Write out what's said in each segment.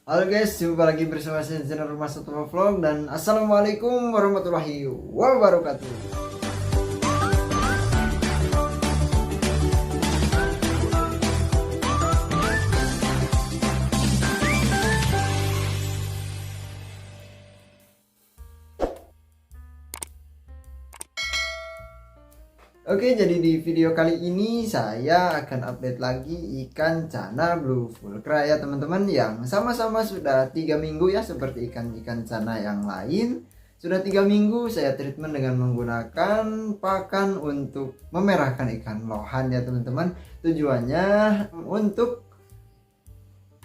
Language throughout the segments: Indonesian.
Halo guys, jumpa lagi bersama saya channel Rumah Satu Vlog dan Assalamualaikum warahmatullahi wabarakatuh. Oke, jadi di video kali ini saya akan update lagi ikan cana blue fulcra ya teman-teman, yang sama-sama sudah 3 minggu ya, seperti ikan-ikan cana yang lain. Sudah 3 minggu saya treatment dengan menggunakan pakan untuk memerahkan ikan lohan ya teman-teman. Tujuannya untuk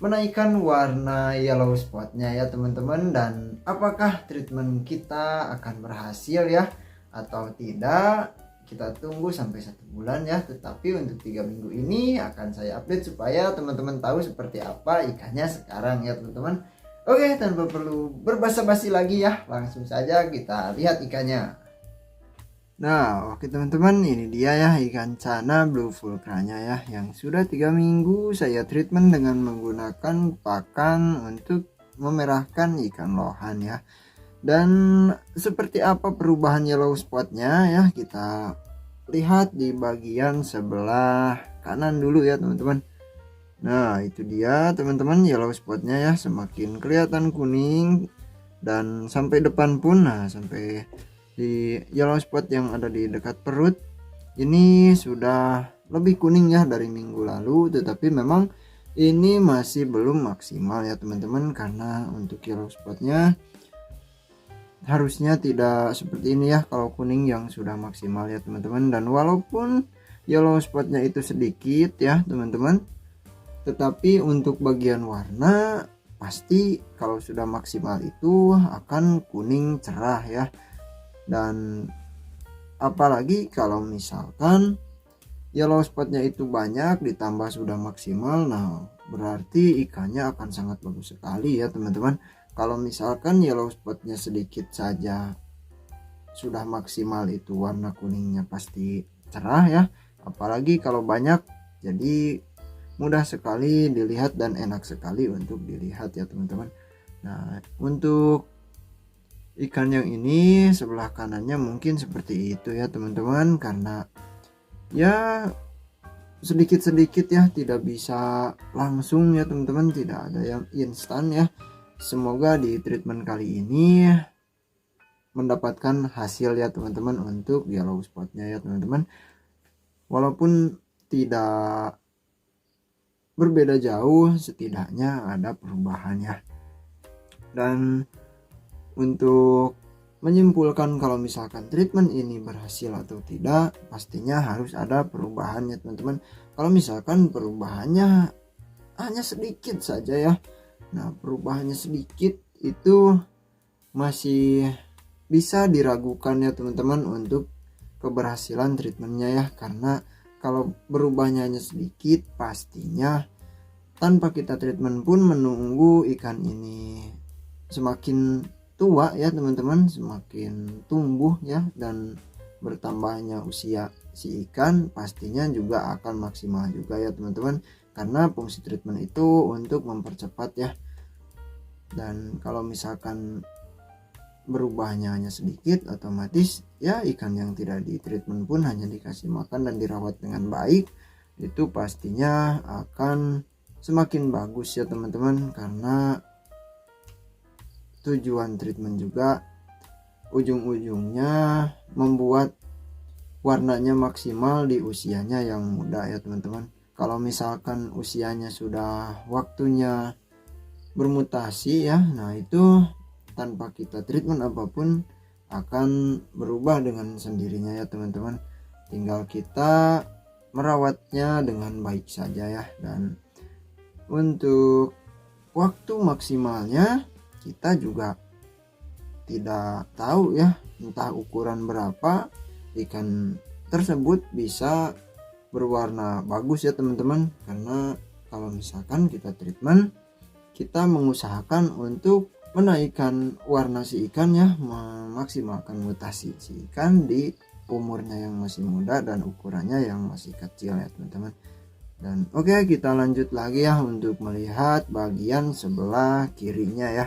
menaikkan warna yellow spotnya ya teman-teman. Dan apakah treatment kita akan berhasil ya atau tidak, kita tunggu sampai 1 bulan ya. Tetapi untuk 3 minggu ini akan saya update supaya teman-teman tahu seperti apa ikannya sekarang ya teman-teman. Oke, tanpa perlu berbasa-basi lagi ya, langsung saja kita lihat ikannya. Nah, oke teman-teman, ini dia ya ikan cana blue fulcranya ya, yang sudah 3 minggu saya treatment dengan menggunakan pakan untuk memerahkan ikan lohan ya. Dan seperti apa perubahan yellow spotnya ya, kita lihat di bagian sebelah kanan dulu ya teman-teman. Nah, itu dia teman-teman, yellow spotnya ya, semakin kelihatan kuning dan sampai depan pun. Nah, sampai di yellow spot yang ada di dekat perut ini sudah lebih kuning ya dari minggu lalu, tetapi memang ini masih belum maksimal ya teman-teman, karena untuk yellow spotnya harusnya tidak seperti ini ya kalau kuning yang sudah maksimal ya teman-teman. Dan walaupun yellow spotnya itu sedikit ya teman-teman, tetapi untuk bagian warna pasti kalau sudah maksimal itu akan kuning cerah ya. Dan apalagi kalau misalkan yellow spotnya itu banyak ditambah sudah maksimal, nah berarti ikannya akan sangat bagus sekali ya teman-teman. Kalau misalkan yellow spotnya sedikit saja sudah maksimal, itu warna kuningnya pasti cerah ya. Apalagi kalau banyak, jadi mudah sekali dilihat dan enak sekali untuk dilihat ya teman-teman. Nah, untuk ikan yang ini sebelah kanannya mungkin seperti itu ya teman-teman, karena ya sedikit-sedikit ya, tidak bisa langsung ya teman-teman, tidak ada yang instan ya. Semoga di treatment kali ini mendapatkan hasil ya teman-teman untuk yellow spotnya ya teman-teman. Walaupun tidak berbeda jauh, setidaknya ada perubahannya. Dan untuk menyimpulkan kalau misalkan treatment ini berhasil atau tidak, pastinya harus ada perubahannya teman-teman. Kalau misalkan perubahannya hanya sedikit saja ya, nah perubahannya sedikit itu masih bisa diragukan ya teman-teman untuk keberhasilan treatmentnya ya. Karena kalau berubahnya hanya sedikit, pastinya tanpa kita treatment pun menunggu ikan ini semakin tua ya teman-teman, semakin tumbuh ya, dan bertambahnya usia si ikan pastinya juga akan maksimal juga ya teman-teman. Karena fungsi treatment itu untuk mempercepat ya. Dan kalau misalkan berubahnya hanya sedikit, otomatis ya ikan yang tidak di treatment pun hanya dikasih makan dan dirawat dengan baik, itu pastinya akan semakin bagus ya teman-teman. Karena tujuan treatment juga ujung-ujungnya membuat warnanya maksimal di usianya yang muda ya teman-teman. Kalau misalkan usianya sudah waktunya bermutasi ya, nah itu tanpa kita treatment apapun akan berubah dengan sendirinya ya teman-teman. Tinggal kita merawatnya dengan baik saja ya. Dan untuk waktu maksimalnya kita juga tidak tahu ya, entah ukuran berapa ikan tersebut bisa berwarna bagus ya teman-teman. Karena kalau misalkan kita treatment, kita mengusahakan untuk menaikkan warna si ikan ya, memaksimalkan mutasi si ikan di umurnya yang masih muda dan ukurannya yang masih kecil ya teman-teman. Dan oke, kita lanjut lagi ya untuk melihat bagian sebelah kirinya ya.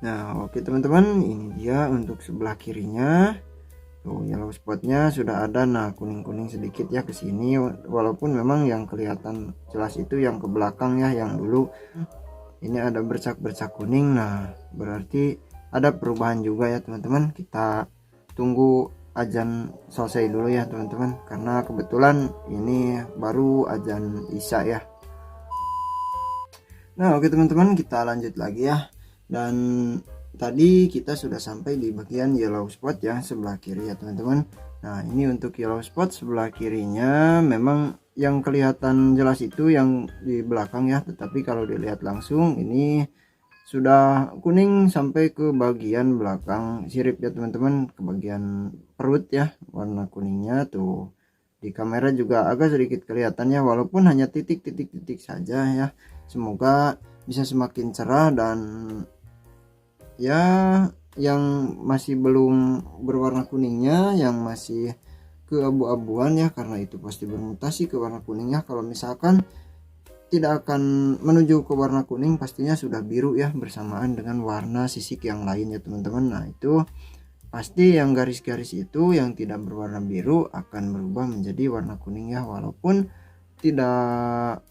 Nah oke teman-teman, ini dia untuk sebelah kirinya. Tuh yellow spotnya sudah ada. Nah kuning-kuning sedikit ya ke sini, walaupun memang yang kelihatan jelas itu yang ke belakang ya, yang dulu ini ada bercak-bercak kuning. Nah berarti ada perubahan juga ya teman-teman. Kita tunggu azan selesai dulu ya teman-teman, karena kebetulan ini baru azan isya ya. Nah oke teman-teman, kita lanjut lagi ya. Dan tadi kita sudah sampai di bagian yellow spot ya sebelah kiri ya teman-teman. Nah ini untuk yellow spot sebelah kirinya memang yang kelihatan jelas itu yang di belakang ya, tetapi kalau dilihat langsung ini sudah kuning sampai ke bagian belakang sirip ya teman-teman, ke bagian perut ya, warna kuningnya tuh. Di kamera juga agak sedikit kelihatan ya, walaupun hanya titik-titik saja ya. Semoga bisa semakin cerah. Dan ya yang masih belum berwarna kuningnya, yang masih keabu-abuan ya, karena itu pasti bermutasi ke warna kuningnya. Kalau misalkan tidak akan menuju ke warna kuning, pastinya sudah biru ya, bersamaan dengan warna sisik yang lain ya teman-teman. Nah itu pasti yang garis-garis itu yang tidak berwarna biru akan berubah menjadi warna kuning ya, walaupun tidak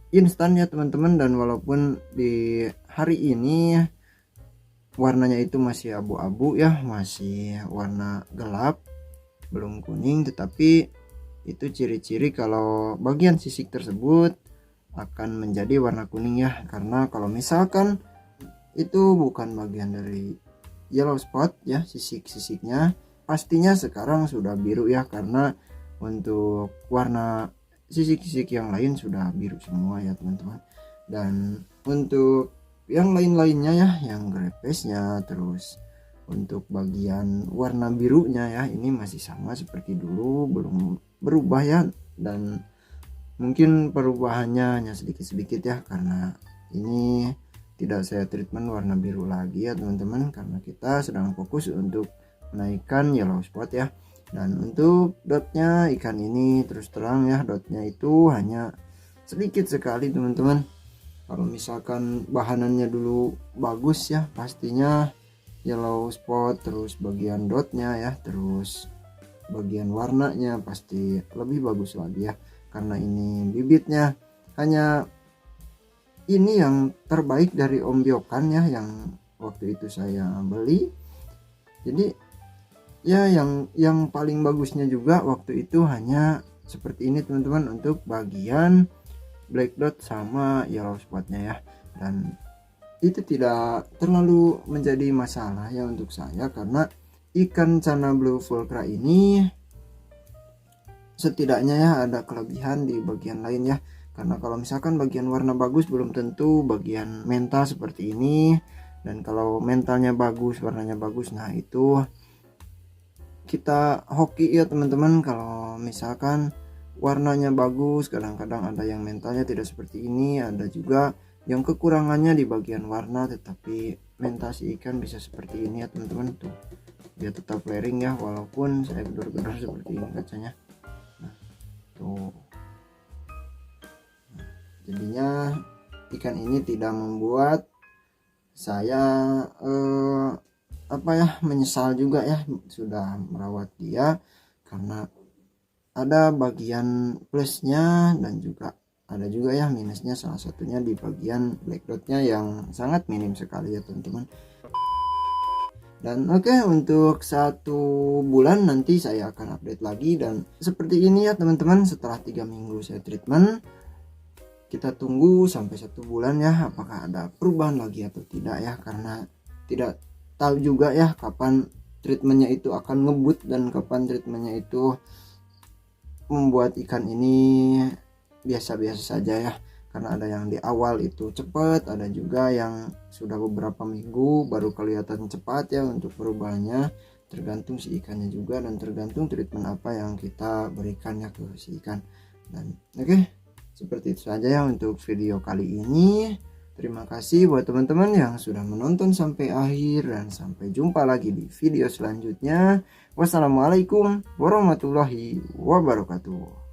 instan ya teman-teman. Dan walaupun di hari ini warnanya itu masih abu-abu ya, masih warna gelap, belum kuning, tetapi itu ciri-ciri kalau bagian sisik tersebut akan menjadi warna kuning ya. Karena kalau misalkan itu bukan bagian dari yellow spot ya, sisik-sisiknya pastinya sekarang sudah biru ya, karena untuk warna sisik-sisik yang lain sudah biru semua ya teman-teman. Dan untuk yang lain-lainnya ya, yang grepesnya, terus untuk bagian warna birunya ya, ini masih sama seperti dulu, belum berubah ya. Dan mungkin perubahannya hanya sedikit-sedikit ya, karena ini tidak saya treatment warna biru lagi ya teman-teman, karena kita sedang fokus untuk menaikkan yellow spot ya. Dan untuk dotnya ikan ini terus terang ya, dotnya itu hanya sedikit sekali teman-teman. Kalau misalkan bahanannya dulu bagus ya, pastinya yellow spot terus bagian dotnya ya, terus bagian warnanya pasti lebih bagus lagi ya. Karena ini bibitnya hanya ini yang terbaik dari Om Biokan ya, yang waktu itu saya beli. Jadi ya yang paling bagusnya juga waktu itu hanya seperti ini teman-teman, untuk bagian black dot sama yellow spotnya ya. Dan itu tidak terlalu menjadi masalah ya untuk saya, karena ikan Channa Blue Fulcra ini setidaknya ya ada kelebihan di bagian lain ya. Karena kalau misalkan bagian warna bagus, belum tentu bagian mental seperti ini. Dan kalau mentalnya bagus, warnanya bagus, nah itu kita hoki ya teman-teman. Kalau misalkan warnanya bagus, kadang-kadang ada yang mentalnya tidak seperti ini, ada juga yang kekurangannya di bagian warna, tetapi mental si ikan bisa seperti ini ya teman-teman. Tuh dia tetap flaring ya, walaupun saya gedor-gedor seperti ini kacanya. Nah tuh, nah, jadinya ikan ini tidak membuat saya menyesal juga ya sudah merawat dia, karena ada bagian plusnya dan juga ada juga ya minusnya. Salah satunya di bagian black dotnya yang sangat minim sekali ya teman-teman. Dan oke, untuk 1 bulan nanti saya akan update lagi. Dan seperti ini ya teman-teman, setelah 3 minggu saya treatment, kita tunggu sampai 1 bulan ya, apakah ada perubahan lagi atau tidak ya. Karena tidak tahu juga ya kapan treatmentnya itu akan ngebut dan kapan treatmentnya itu membuat ikan ini biasa-biasa saja ya. Karena ada yang di awal itu cepat, ada juga yang sudah beberapa minggu baru kelihatan cepat ya untuk perubahannya. Tergantung si ikannya juga, dan tergantung treatment apa yang kita berikannya ke si ikan. Dan oke, seperti itu saja ya untuk video kali ini. Terima kasih buat teman-teman yang sudah menonton sampai akhir, dan sampai jumpa lagi di video selanjutnya. Wassalamualaikum warahmatullahi wabarakatuh.